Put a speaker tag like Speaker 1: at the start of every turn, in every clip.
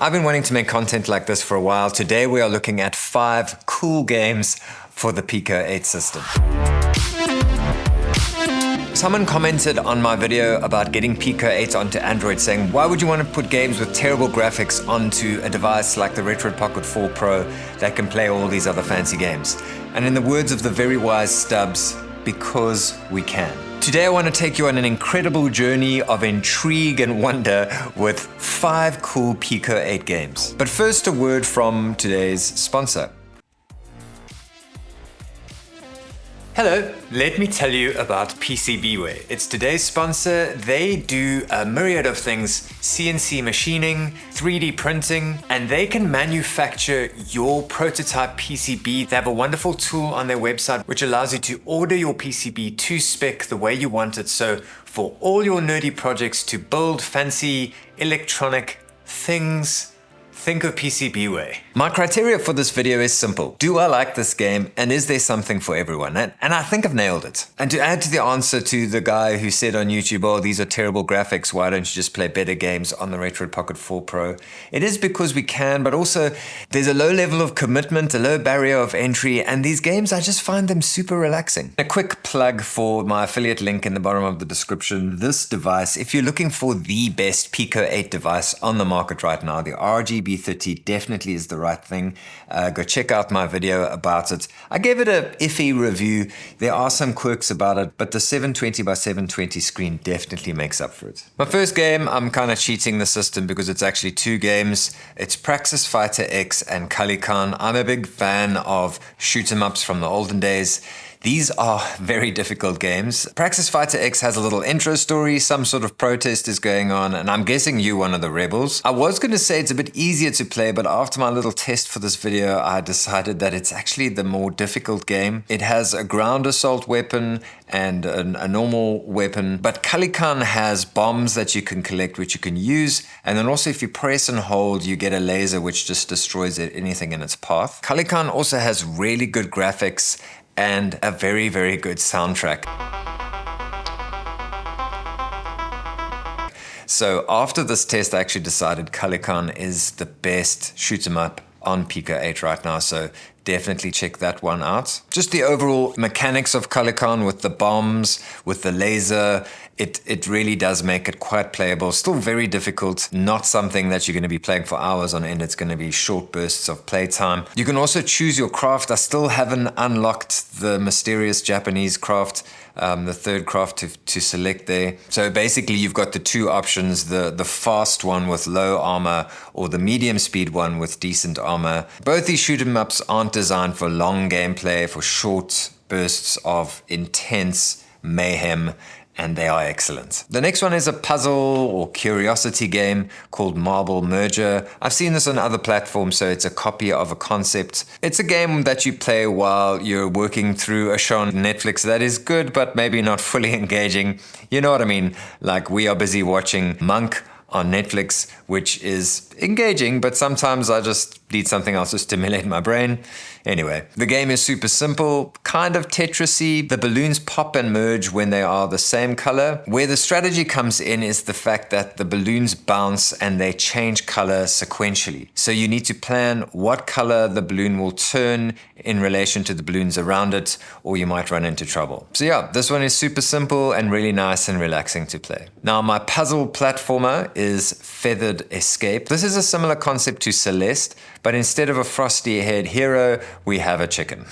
Speaker 1: I've been wanting to make content like this for a while. Today we are looking at 5 cool games for the Pico8 system. Someone commented on my video about getting Pico8 onto Android saying, why would you want to put games with terrible graphics onto a device like the Retro Pocket 4 Pro that can play all these other fancy games? And in the words of the very wise Stubbs, because we can. Today I want to take you on an incredible journey of intrigue and wonder with 5 cool Pico8 games. But first, a word from today's sponsor. Hello, let me tell you about PCBWay. It's today's sponsor. They do a myriad of things: CNC machining, 3D printing, and they can manufacture your prototype PCB. They have a wonderful tool on their website which allows you to order your PCB to spec the way you want it. So for all your nerdy projects to build fancy electronic things, think of PCBWay. My criteria for this video is simple. Do I like this game, and is there something for everyone? And I think I've nailed it. And to add to the answer to the guy who said on YouTube, oh, these are terrible graphics, why don't you just play better games on the Retro Pocket 4 Pro? It is because we can, but also there's a low level of commitment, a low barrier of entry, and these games, I just find them super relaxing. A quick plug for my affiliate link in the bottom of the description. This device, if you're looking for the best Pico8 device on the market right now, the RGB30 definitely is the right thing. Go check out my video about it. I gave it a iffy review. There are some quirks about it, but the 720 by 720 screen definitely makes up for it. My first game, I'm kind of cheating the system because it's actually 2 games. It's Praxis Fighter X and Kalikan. I'm a big fan of shoot 'em ups from the olden days. These are very difficult games. Praxis Fighter X has a little intro story, some sort of protest is going on, and I'm guessing you're one of the rebels. I was going to say it's a bit easier to play, but after my little test for this video, I decided that it's actually the more difficult game. It has a ground assault weapon and a normal weapon, but Kalikan has bombs that you can collect, which you can use, and then also if you press and hold, you get a laser which just destroys anything in its path. Kalikan also has really good graphics and a very, very good soundtrack. So after this test, I actually decided Kalikan is the best shoot 'em up on Pico8 right now, so definitely check that one out. Just the overall mechanics of Kalikan with the bombs, with the laser, it really does make it quite playable. Still very difficult, not something that you're going to be playing for hours on end. It's going to be short bursts of playtime. You can also choose your craft. I still haven't unlocked the mysterious Japanese craft, the third craft to select there. So basically you've got the 2 options, the fast one with low armor or the medium speed one with decent armor. Both these shoot 'em ups aren't designed for long gameplay, for short bursts of intense mayhem, and they are excellent. The next one is a puzzle or curiosity game called Marble Merger. I've seen this on other platforms, so it's a copy of a concept. It's a game that you play while you're working through a show on Netflix that is good, but maybe not fully engaging. You know what I mean? Like we are busy watching Monk on Netflix, which is engaging, but sometimes I just need something else to stimulate my brain. Anyway, the game is super simple, kind of Tetris-y. The balloons pop and merge when they are the same color. Where the strategy comes in is the fact that the balloons bounce and they change color sequentially. So you need to plan what color the balloon will turn in relation to the balloons around it, or you might run into trouble. So yeah, this one is super simple and really nice and relaxing to play. Now my puzzle platformer is Feathered Escape. This is a similar concept to Celeste, but instead of a frosty-haired hero, we have a chicken.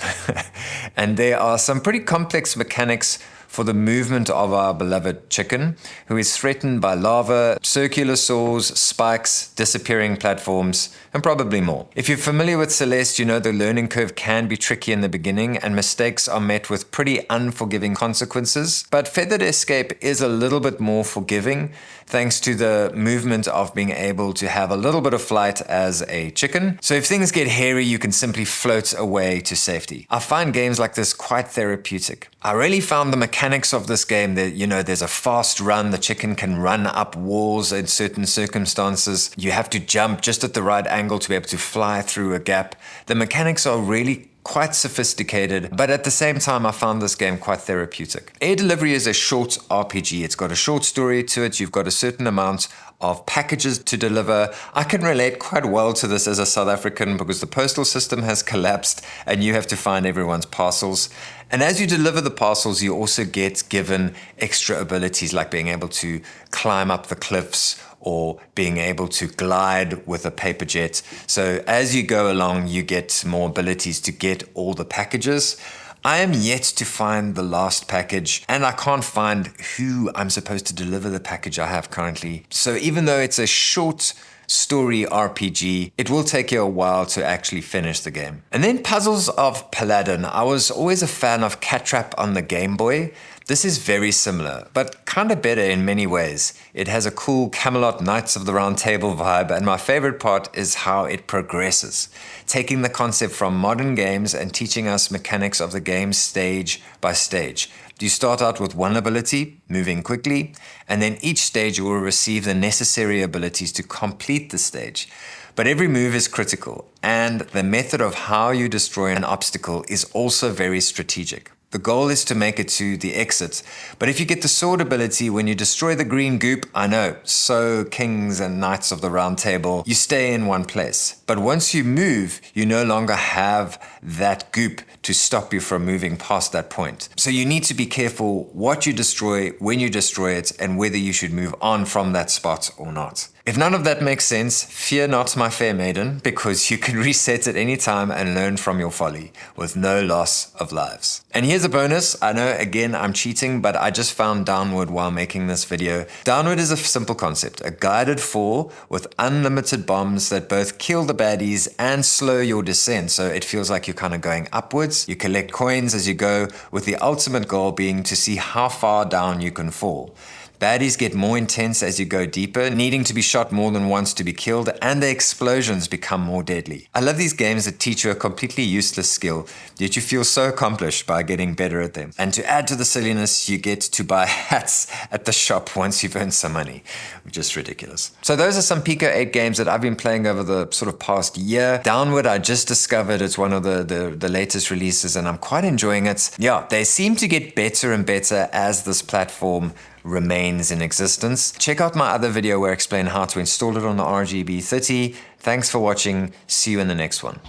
Speaker 1: And there are some pretty complex mechanics for the movement of our beloved chicken, who is threatened by lava, circular saws, spikes, disappearing platforms, and probably more. If you're familiar with Celeste, you know the learning curve can be tricky in the beginning, and mistakes are met with pretty unforgiving consequences. But Feathered Escape is a little bit more forgiving, thanks to the movement of being able to have a little bit of flight as a chicken. So if things get hairy, you can simply float away to safety. I find games like this quite therapeutic. I really found the mechanics of this game that, you know, there's a fast run, the chicken can run up walls in certain circumstances. You have to jump just at the right angle to be able to fly through a gap. The mechanics are really quite sophisticated, but at the same time, I found this game quite therapeutic. Air Delivery is a short RPG. It's got a short story to it. You've got a certain amount of packages to deliver. I can relate quite well to this as a South African because the postal system has collapsed and you have to find everyone's parcels. And as you deliver the parcels, you also get given extra abilities like being able to climb up the cliffs or being able to glide with a paper jet. So as you go along, you get more abilities to get all the packages. I am yet to find the last package, and I can't find who I'm supposed to deliver the package I have currently. So even though it's a short story RPG, it will take you a while to actually finish the game. And then Puzzles of Paladin. I was always a fan of Catrap on the Game Boy. This is very similar, but kind of better in many ways. It has a cool Camelot Knights of the Round Table vibe, and my favorite part is how it progresses, taking the concept from modern games and teaching us mechanics of the game stage by stage. You start out with one ability, moving quickly, and then each stage you will receive the necessary abilities to complete the stage. But every move is critical, and the method of how you destroy an obstacle is also very strategic. The goal is to make it to the exit, but if you get the sword ability when you destroy the green goop, I know, so kings and knights of the round table, you stay in one place. But once you move, you no longer have that goop to stop you from moving past that point. So you need to be careful what you destroy, when you destroy it, and whether you should move on from that spot or not. If none of that makes sense, fear not, my fair maiden, because you can reset at any time and learn from your folly with no loss of lives. And here's a bonus. I know, again, I'm cheating, but I just found Downward while making this video. Downward is a simple concept, a guided fall with unlimited bombs that both kill the baddies and slow your descent. So it feels like you're kind of going upwards. You collect coins as you go, with the ultimate goal being to see how far down you can fall. Baddies get more intense as you go deeper, needing to be shot more than once to be killed, and the explosions become more deadly. I love these games that teach you a completely useless skill, yet you feel so accomplished by getting better at them. And to add to the silliness, you get to buy hats at the shop once you've earned some money, which is ridiculous. So those are some Pico8 games that I've been playing over the sort of past year. Downward, I just discovered it's one of the latest releases, and I'm quite enjoying it. Yeah, they seem to get better and better as this platform remains in existence. Check out my other video where I explain how to install it on the RGB30. Thanks for watching. See you in the next one.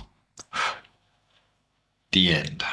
Speaker 2: The end.